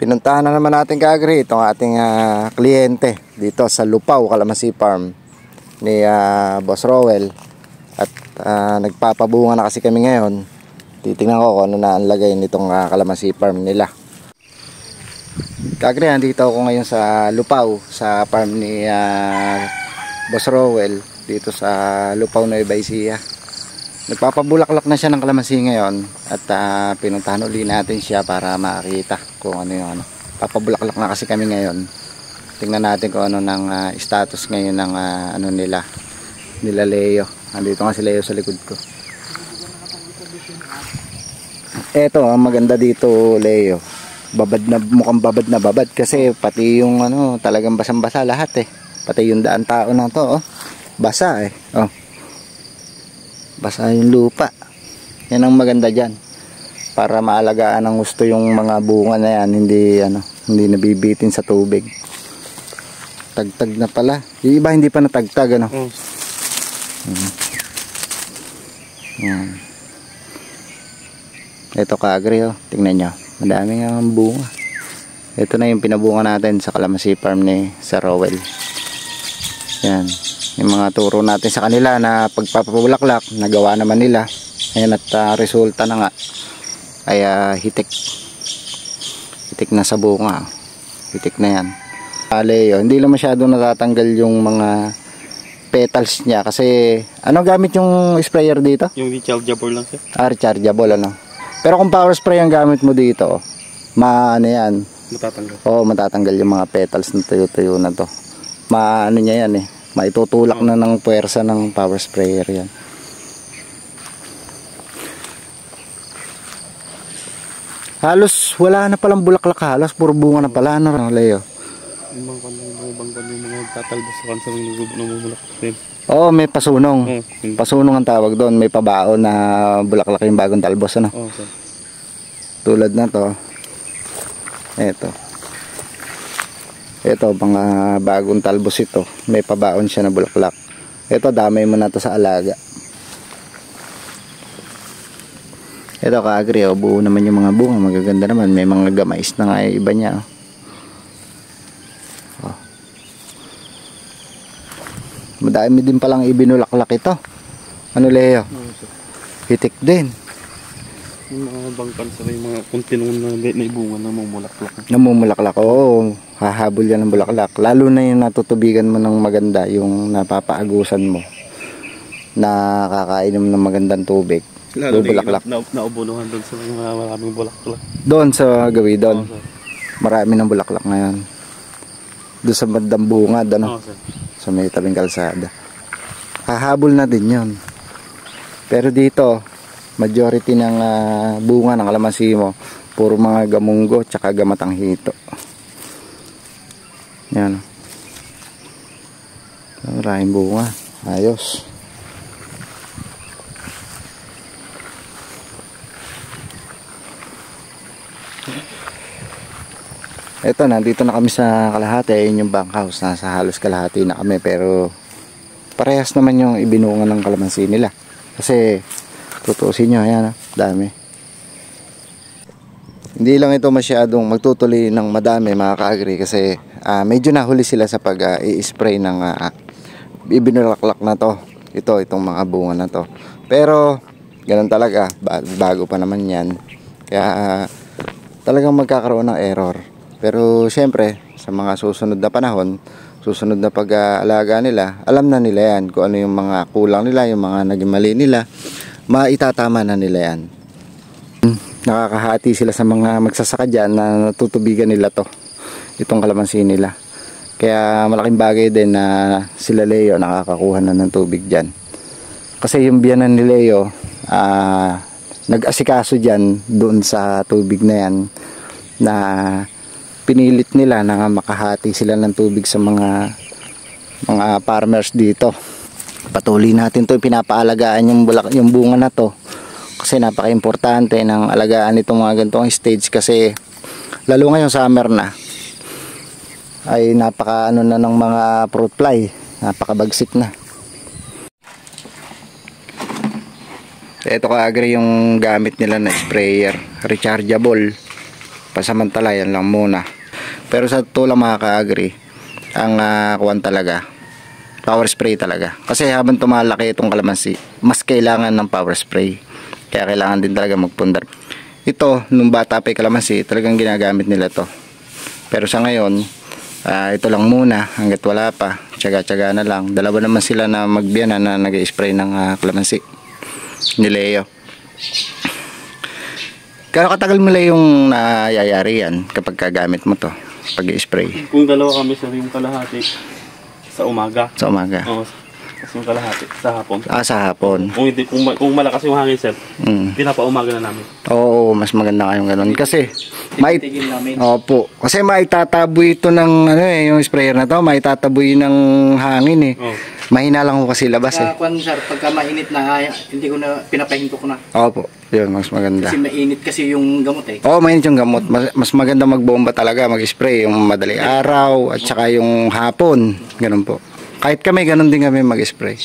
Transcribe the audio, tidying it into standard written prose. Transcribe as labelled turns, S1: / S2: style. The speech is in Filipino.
S1: Pinuntahan na naman natin kaagri itong ating kliyente dito sa Lupaw, Calamansi Farm ni Boss Rowell. At nagpapabunga na kasi kami ngayon. Titingnan ko kung ano na ang lagay nitong Calamansi Farm nila. Kaagri, dito ako ngayon sa Lupaw, sa farm ni Boss Rowell dito sa Lupaw, Nueva Ecija. Nagpapabulaklak na siya ng kalamansi ngayon at pinuntahan uli natin siya para makita kung ano yung ano. Papabulaklak na kasi kami ngayon. Tingnan natin kung ano ng status ngayon ng ano nila Leo. Andito nga si Leo sa likod ko. Eto, ang maganda dito, Leo. Babad na, mukhang babad kasi pati yung ano, talagang basang-basa lahat eh. Pati yung daan tao na to, oh. Basa eh. Oh. Basa yung lupa. Yan ang maganda dyan. Para maalagaan ng gusto yung mga bunga na yan. Hindi nabibitin sa tubig. Tagtag na pala. Yung iba hindi pa natagtag, ano? Yan. Ito kaagri, oh. Tingnan nyo. Madaming ang bunga. Ito na yung pinabunga natin sa Calamansi Farm ni Sir Rowell. Yan. Yung mga turo natin sa kanila na pagpapabulaklak, nagawa naman nila. Ayan, at resulta na nga ay hitik na sa bunga. Hitik na yan. Leo, hindi lang masyado natatanggal yung mga petals niya kasi ano gamit yung sprayer dito? Yung rechargeable lang siya. Rechargeable ano. Pero kung power spray ang gamit mo dito, ano yan? Matatanggal. Oo, matatanggal yung mga petals na tuyo-tuyo na to. Ano niya yan eh. Maitutulak na ng puwersa ng power sprayer yan. Halos wala na palang bulaklak, halos puro bunga na pala, ano Leo? Yung mga tatalbos sa kansa ng bulaklak. Oo, may pasunong. Pasunong ang tawag doon. May pabaon na bulaklak yung bagong talbos, ano? Tulad na to. Ito, mga bagong talbos ito. May pabaon siya na bulaklak. Ito, damay mo na to sa alaga. Ito, kaagri, oh, buo naman yung mga bunga. Magaganda naman. May mga gamais na nga iba niya. Oh. Madami din palang ibinulaklak ito. Ano, Leo? Hitik din. Yung mga bangkan sa mga kontinong na bunga na mamulaklak. Namumulaklak, oo. Hahabol yan ng bulaklak. Lalo na yung natutubigan mo ng maganda, yung napapaagusan mo. Nakakainom ng magandang tubig. Lalo bulaklak. Naubunuhan doon sa mga maraming bulaklak. Doon sa gawi doon. Marami ng bulaklak ngayon. Doon sa bandang bungad, ano? Sa may tabing kalsada. Hahabol na din yun. Pero dito, majority ng bunga ng kalamansi mo puro mga gamunggo tsaka gamatang hito. Yan. Maraming bunga. Ayos. Ito, nandito na kami sa kalahati. Ayun yung bunkhouse. Nasa halos kalahati na kami. Pero parehas naman yung ibinunga ng kalamansi nila. Kasi tutusin nyo, ayan, dami. Hindi lang ito masyadong magtutuloy ng madami mga kaagri kasi medyo nahuli sila sa pag-i-spray ng ibinulaklak na to. Itong mga bunga na to. Pero ganun talaga, bago pa naman yan. Kaya talagang magkakaroon ng error. Pero syempre, sa mga susunod na panahon, susunod na pag-aalaga nila, alam na nila yan kung ano yung mga kulang nila, yung mga naging mali nila. Maitatama na nila yan. Nakakahati sila sa mga magsasaka dyan na natutubigan nila to, itong kalamansi nila. Kaya malaking bagay din na sila Leo nakakakuha na ng tubig dyan. Kasi yung biyanan ni Leo nag-asikaso dyan doon sa tubig na yan, na pinilit nila na makahati sila ng tubig sa mga farmers dito. Patuloy natin to, pinapaalagaan yung bunga na to kasi napaka-importante ng alagaan itong mga ganitong stage kasi lalo ngayong summer na ay napaka na ng mga fruit fly, napakabagsik na. Ito kaagri yung gamit nila na sprayer, rechargeable. Pasamantala yan lang muna. Pero sa totoo lang mga ka-agri, ang kuwan talaga, power spray talaga. Kasi habang tumalaki itong kalamansi, mas kailangan ng power spray. Kaya kailangan din talaga magpundar. Ito, nung bata pa yung kalamansi, talagang ginagamit nila to. Pero sa ngayon, ito lang muna hanggat wala pa. Tsaga-tsaga na lang. Dalawa naman sila na magbiyanan na nag-spray ng kalamansi. Ni Leo. Kaya katagal mo lang yung nayayari yan kapag kagamit mo to pag-i-spray?
S2: Kung dalawa kami sir, yung kalahati sa umaga.
S1: Sa umaga?
S2: Oo. Tapos yung kalahati sa hapon.
S1: Sa hapon.
S2: Kung malakas yung hangin sir, pinapaumaga na namin.
S1: Oo, mas maganda kayong ganun. Kasi
S2: tigil namin.
S1: Opo. Kasi maitataboy ito ng yung sprayer na to, maitataboy ng hangin
S2: Oh.
S1: Mahina lang ko kasi labas
S3: Kwan sir, pagka mainit na, hindi ko na, pinapahinto ko na.
S1: Opo, yun, mas maganda.
S3: Kasi mainit kasi yung gamot
S1: Oo, mainit yung gamot. Mas maganda magbomba talaga, mag-spray yung madaling araw at saka yung hapon. Ganun po. Kahit kami, ganun din kami mag-spray.